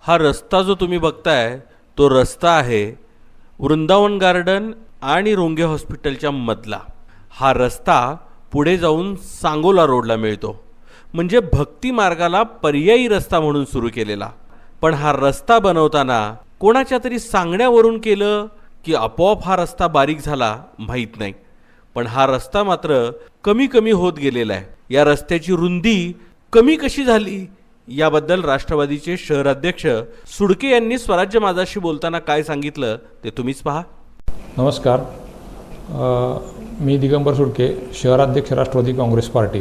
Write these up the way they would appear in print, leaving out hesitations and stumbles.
हा रस्ता जो तुम्ही बघताय तो रस्ता आहे वृंदावन गार्डन आणि रोंगे हॉस्पिटलच्या मधला. हा रस्ता पुढे जाऊन सांगोला रोडला मिळतो. म्हणजे भक्ती मार्गाला पर्यायी रस्ता म्हणून सुरू केलेला. पण हा रस्ता बनवताना कोणाच्या तरी सांगण्यावरून केलं की आपोआप हा रस्ता बारीक झाला माहीत नाही. पण हा रस्ता मात्र कमी कमी होत गेलेला आहे. या रस्त्याची रुंदी कमी कशी झाली याबद्दल राष्ट्रवादीचे शहराध्यक्ष सुडके यांनी स्वराज्य माझाशी बोलताना काय सांगितलं ते तुम्हीच पहा. नमस्कार, मी दिगंबर सुडके, शहराध्यक्ष राष्ट्रवादी काँग्रेस पार्टी.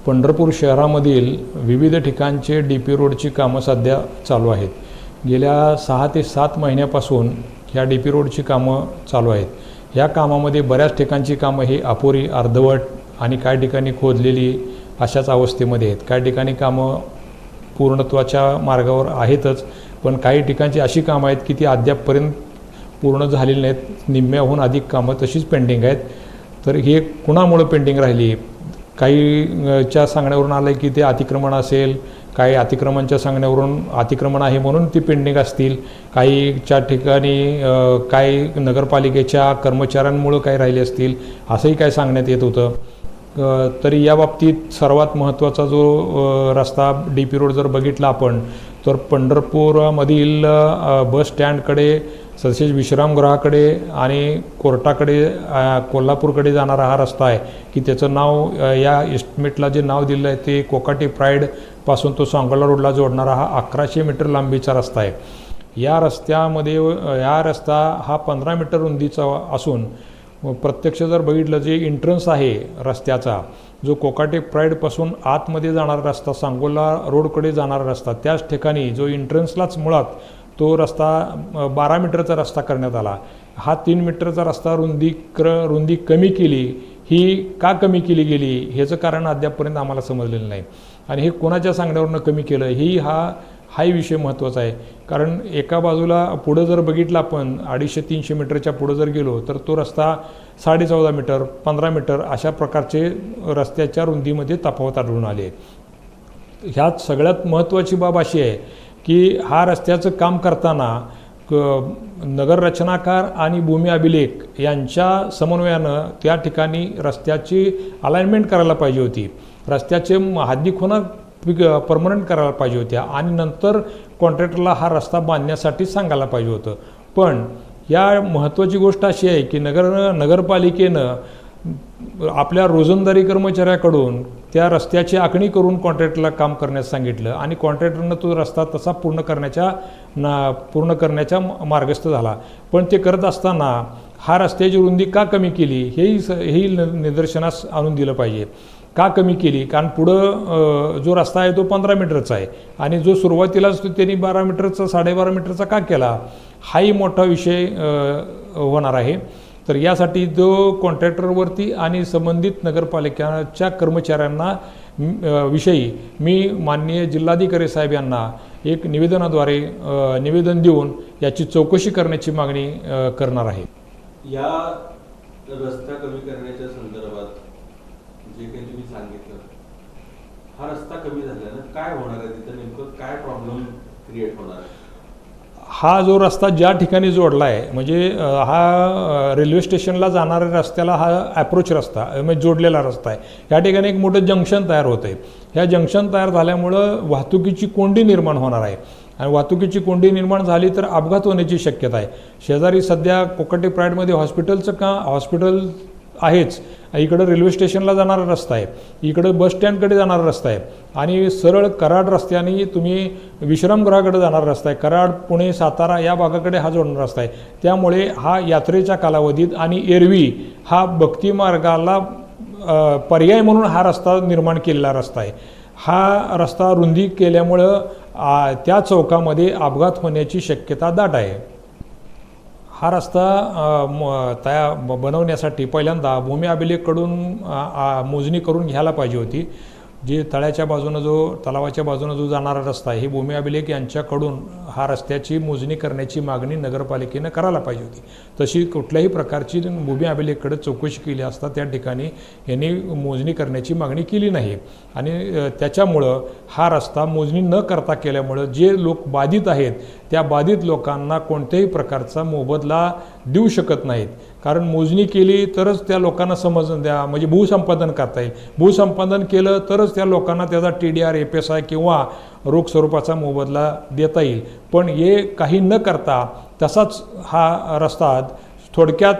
पंढरपूर शहरामधील विविध ठिकाणचे DP रोडची कामं सध्या चालू आहेत. गेल्या 6 ते 7 महिन्यापासून ह्या DP रोडची कामं चालू आहेत. ह्या कामामध्ये बऱ्याच ठिकाणची कामं ही अपुरी, अर्धवट आणि काही ठिकाणी खोदलेली अशाच अवस्थेमध्ये आहेत. काही ठिकाणी कामं पूर्णत्वाच्या मार्गावर आहेतच, पण काही ठिकाणची अशी कामं आहेत की ती अद्यापपर्यंत पूर्ण झालेली नाहीत. निम्म्याहून अधिक कामं तशीच पेंडिंग आहेत. तर हे कुणामुळे पेंडिंग राहिली? काहीच्या सांगण्यावरून आलं की ते अतिक्रमण असेल, काही अतिक्रमणच्या सांगण्यावरून अतिक्रमण आहे म्हणून ती पेंडिंग असतील, काहीच्या ठिकाणी काही नगरपालिकेच्या कर्मचाऱ्यांमुळं काही राहिले असतील असंही काय सांगण्यात येत होतं. तरी या बाबतीत सर्वात महत्त्वाचा जो रस्ता DP रोड जर बघितला आपण तर पंढरपूरमधील बस स्टँडकडे, तसेच विश्रामगृहाकडे आणि कोर्टाकडे, कोल्हापूरकडे जाणारा हा रस्ता आहे की त्याचं नाव या एस्टिमेटला जे नाव दिलं आहे ते कोकाटी प्राईडपासून तो सांगोला रोडला जोडणारा हा 1100 मीटर लांबीचा रस्ता आहे. या रस्त्यामध्ये हा रस्ता हा 15 मीटर रुंदीचा असून प्रत्यक्ष जर बघितलं जे एंट्रन्स आहे रस्त्याचा, जो कोकाटे प्राईडपासून आतमध्ये जाणारा रस्ता, सांगोला रोडकडे जाणारा रस्ता, त्याच ठिकाणी जो एंट्रन्सलाच मुळात तो रस्ता 12 मीटरचा रस्ता करण्यात आला. हा 3 मीटरचा रस्ता रुंदी कमी केली. ही का कमी केली गेली ह्याचं कारण अद्यापपर्यंत आम्हाला समजलेलं नाही. आणि हे कोणाच्या सांगण्यावरून कमी केलं हाही विषय महत्त्वाचा आहे. कारण एका बाजूला पुढं जर बघितलं आपण 250-300 मीटरच्या पुढं जर गेलो तर तो रस्ता 14.5 मीटर, 15 मीटर अशा प्रकारचे रस्त्याच्या रुंदीमध्ये तफावत आढळून आले. ह्यात सगळ्यात महत्त्वाची बाब अशी आहे की हा रस्त्याचं काम करताना नगर रचनाकार आणि भूमी अभिलेख यांच्या समन्वयानं त्या ठिकाणी रस्त्याची अलाइनमेंट करायला पाहिजे होती. रस्त्याचे हद्दीखुणा परमनंट करायला पाहिजे होत्या आणि नंतर कॉन्ट्रॅक्टरला हा रस्ता बांधण्यासाठी सांगायला पाहिजे होतं. पण या महत्त्वाची गोष्ट अशी आहे की नगरपालिकेनं आपल्या रोजंदारी कर्मचाऱ्याकडून त्या रस्त्याची आखणी करून कॉन्ट्रॅक्टरला काम करण्यास सांगितलं आणि कॉन्ट्रॅक्टरनं तो रस्ता तसा पूर्ण करण्याच्या मार्गस्थ झाला. पण ते करत असताना हा रस्त्याची रुंदी का कमी केली हेही निदर्शनास आणून दिलं पाहिजे. का कमी केली? कारण पुढं जो रस्ता आहे तो 15 मीटरचा आहे आणि जो सुरुवातीलाच त्यांनी 12 मीटरचा, 12.5 मीटरचा का केला हाही मोठा विषय होणार आहे. तर यासाठी जो कॉन्ट्रॅक्टरवरती आणि संबंधित नगरपालिकेच्या कर्मचाऱ्यांना विषयी मी माननीय जिल्हाधिकारी साहेब यांना एक निवेदनाद्वारे निवेदन देऊन याची चौकशी करण्याची मागणी करणार आहे. या रस्ता कमी करण्याच्या संदर्भात जे काही तुम्ही सांगितलं, हा रस्ता कमी झाल्यानं काय होणार आहे, तिथं नेमकं काय प्रॉब्लेम क्रिएट होणार आहे? हा जो रस्ता ज्या ठिकाणी जोडला आहे म्हणजे हा रेल्वे स्टेशनला जाणाऱ्या रस्त्याला हा ॲप्रोच रस्ता म्हणजे जोडलेला रस्ता आहे. या ठिकाणी एक मोठं जंक्शन तयार होतं आहे. ह्या जंक्शन तयार झाल्यामुळं वाहतुकीची कोंडी निर्माण होणार आहे आणि वाहतुकीची कोंडी निर्माण झाली तर अपघात होण्याची शक्यता आहे. शेजारी सध्या कोकाटे प्राईडमध्ये हॉस्पिटल आहेच, इकडं रेल्वे स्टेशनला जाणारा रस्ता आहे, इकडं बस स्टँडकडे जाणारा रस्ता आहे आणि सरळ कराड रस्त्याने तुम्ही विश्रामगृहाकडे जाणारा रस्ता आहे. कराड, पुणे, सातारा या भागाकडे हा जोडणारा रस्ता आहे. त्यामुळे हा यात्रेच्या कालावधीत आणि एरवी हा भक्ती मार्गाला पर्याय म्हणून हा रस्ता निर्माण केलेला रस्ता आहे. हा रस्ता रुंदी केल्यामुळं त्या चौकामध्ये अपघात होण्याची शक्यता दाट आहे. हा रस्ता बनवण्यासाठी पहिल्यांदा भूमी अभिलेखकडून मोजणी करून घ्यायला पाहिजे होती. जी तळ्याच्या बाजूनं जो तलावाच्या बाजूनं जो जाणारा रस्ता आहे, ही भूमी अभिलेख यांच्याकडून हा रस्त्याची मोजणी करण्याची मागणी नगरपालिकेनं करायला पाहिजे होती. तशी कुठल्याही प्रकारची भूमी अभिलेखकडे चौकशी केली असता त्या ठिकाणी यांनी मोजणी करण्याची मागणी केली नाही. आणि त्याच्यामुळं हा रस्ता मोजणी न करता केल्यामुळं जे लोक बाधित आहेत त्या बाधित लोकांना कोणत्याही प्रकारचा मोबदला देऊ शकत नाहीत. कारण मोजणी केली तरच त्या लोकांना समजून द्या, म्हणजे भूसंपादन करता येईल. भूसंपादन केलं तरच त्या लोकांना त्याचा TDR FSI किंवा रोख स्वरूपाचा मोबदला देता येईल. पण हे काही न करता तसाच हा रस्ता थोडक्यात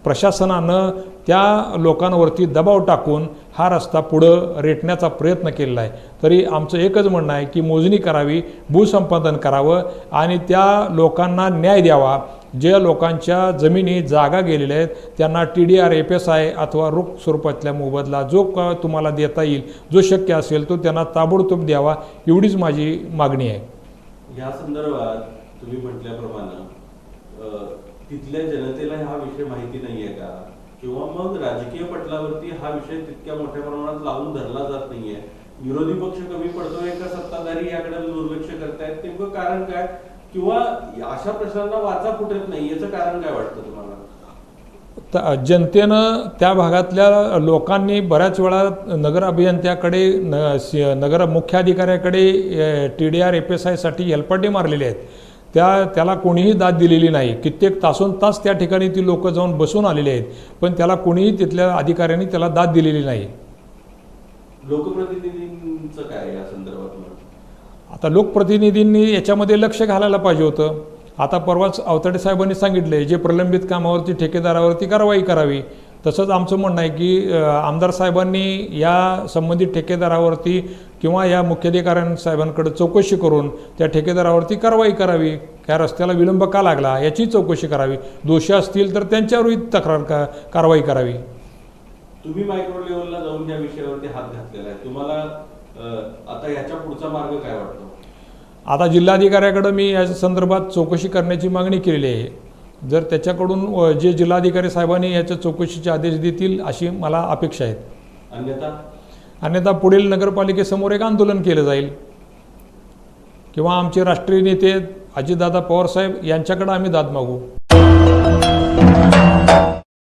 प्रशासनानं त्या लोकांवरती दबाव टाकून हा रस्ता पुढं रेटण्याचा प्रयत्न केलेला आहे. तरी आमचं एकच म्हणणं आहे की मोजणी करावी, भूसंपादन करावं आणि त्या लोकांना न्याय द्यावा. ज्या लोकांच्या जमिनी जागा गेलेल्या आहेत त्यांना TDR FSI अथवा रोख स्वरूपातल्या मोबदला जो तुम्हाला देता येईल, जो शक्य असेल तो त्यांना ताबडतोब द्यावा, एवढीच माझी मागणी आहे. या संदर्भात तुम्ही म्हटल्याप्रमाणे तिथल्या जनतेला हा विषय माहिती नाहीये का, किंवा मग राजकीय पटलावरती हा विषय तितक्या मोठ्या प्रमाणात लावून धरला जात नाहीये? विरोधी पक्ष कमी पडतोय का सत्ताधारी याकडे दुर्लक्ष करतायत? नेमकं कारण काय, किंवा अशा प्रश्नांना वाचा फुटत नाही, याचं कारण काय वाटतं तुम्हाला? जनतेनं त्या भागातल्या लोकांनी बऱ्याच वेळा नगर अभियंत्याकडे नगर मुख्याधिकाऱ्याकडे TDR FSI साठी हेलपाटे मारलेले आहेत. त्याला कोणीही दाद दिलेली नाही. कित्येक तासोन तास त्या ठिकाणी ती लोक जाऊन बसून आलेले आहेत, पण त्याला कोणीही तिथल्या अधिकाऱ्यांनी त्याला दाद दिलेली नाही. लोकप्रतिनिधींचं काय या संदर्भात? आता लोकप्रतिनिधींनी याच्यामध्ये लक्ष घालायला पाहिजे होतं. आता परवाच अवताडे साहेबांनी सांगितले जे प्रलंबित कामावरती ठेकेदारावरती कारवाई करावी. तसंच आमचं म्हणणं आहे की आमदार साहेबांनी या संबंधित ठेकेदारावरती किंवा या मुख्याधिकारी साहेबांकडे चौकशी करून त्या ठेकेदारावरती कारवाई करावी. त्या रस्त्याला विलंब का लागला याची चौकशी करावी. दोषी असतील तर त्यांच्यावरही कारवाई करावी. तुम्ही मायक्रो लेव्हलला जाऊन या विषयावरती हात घातलेला आहे, तुम्हाला आता याच्या पुढचा मार्ग काय वाटतो? आता जिल्हाधिकाऱ्याकडे मी या संदर्भात चौकशी करण्याची मागणी केलेली आहे. जर त्याच्याकडून जे जिल्हाधिकारी साहेबांनी याच्या चौकशीचे आदेश देतील अशी मला अपेक्षा आहेत. अन्यथा पुढील नगरपालिकेसमोर एक आंदोलन केलं जाईल किंवा आमचे राष्ट्रीय नेते अजितदादा पवार साहेब यांच्याकडे आम्ही दाद मागू.